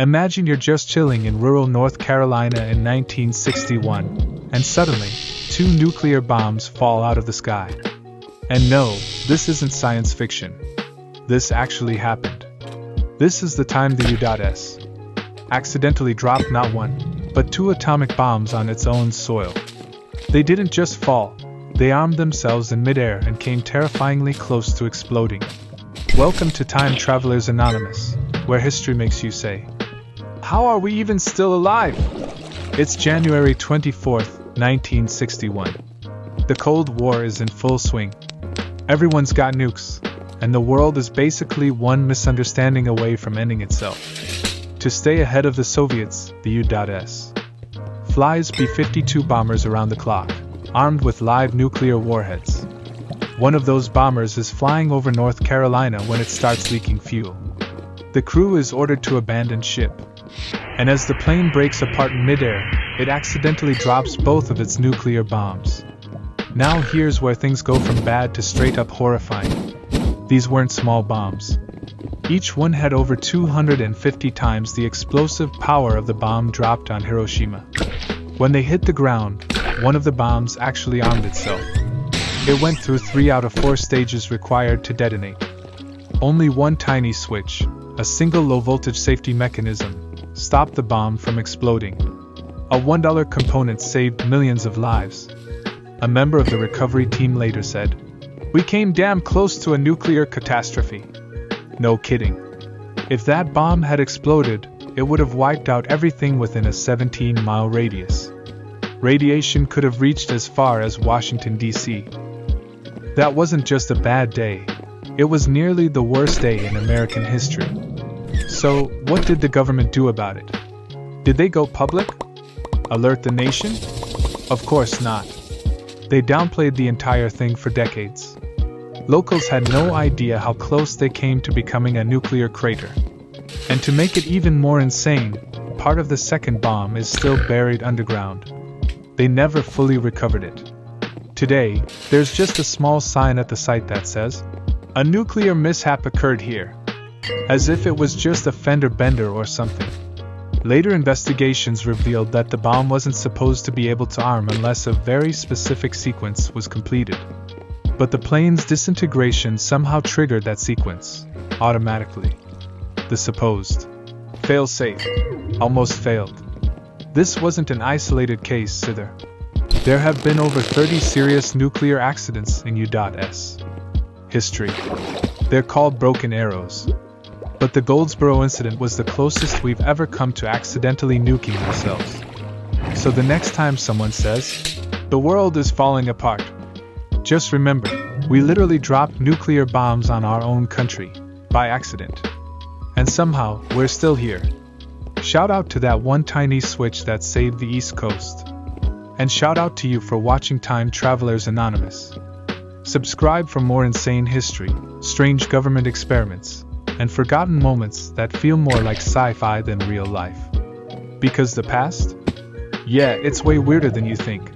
Imagine you're just chilling in rural North Carolina in 1961, and suddenly, 2 nuclear bombs fall out of the sky. And no, this isn't science fiction. This actually happened. This is the time the U.S. accidentally dropped not 1, but 2 atomic bombs on its own soil. They didn't just fall, they armed themselves in midair and came terrifyingly close to exploding. Welcome to Time Travelers Anonymous, where history makes you say, "How are we even still alive?" It's January 24th, 1961. The Cold War is in full swing. Everyone's got nukes, and the world is basically one misunderstanding away from ending itself. To stay ahead of the Soviets, the U.S. flies B-52 bombers around the clock, armed with live nuclear warheads. One of those bombers is flying over North Carolina when it starts leaking fuel. The crew is ordered to abandon ship, and as the plane breaks apart in midair, it accidentally drops both of its nuclear bombs. Now here's where things go from bad to straight up horrifying. These weren't small bombs. Each one had over 250 times the explosive power of the bomb dropped on Hiroshima. When they hit the ground, one of the bombs actually armed itself. It went through 3 out of 4 stages required to detonate. Only one tiny switch, a single low-voltage safety mechanism, stopped the bomb from exploding. A $1 component saved millions of lives. A member of the recovery team later said, "We came damn close to a nuclear catastrophe." No kidding. If that bomb had exploded, it would have wiped out everything within a 17-mile radius. Radiation could have reached as far as Washington, D.C. That wasn't just a bad day. It was nearly the worst day in American history. So, what did the government do about it? Did they go public? Alert the nation? Of course not. They downplayed the entire thing for decades. Locals had no idea how close they came to becoming a nuclear crater. And to make it even more insane, part of the second bomb is still buried underground. They never fully recovered it. Today, there's just a small sign at the site that says, "A nuclear mishap occurred here." As if it was just a fender bender or something. Later investigations revealed that the bomb wasn't supposed to be able to arm unless a very specific sequence was completed. But the plane's disintegration somehow triggered that sequence, automatically. The supposed fail-safe almost failed. This wasn't an isolated case either. There have been over 30 serious nuclear accidents in U.S. history. They're called broken arrows. But the Goldsboro Incident was the closest we've ever come to accidentally nuking ourselves. So the next time someone says, "The world is falling apart," just remember, we literally dropped nuclear bombs on our own country, by accident. And somehow, we're still here. Shout out to that one tiny switch that saved the East Coast. And shout out to you for watching Time Travelers Anonymous. Subscribe for more insane history, strange government experiments, and forgotten moments that feel more like sci-fi than real life. Because the past? Yeah, it's way weirder than you think.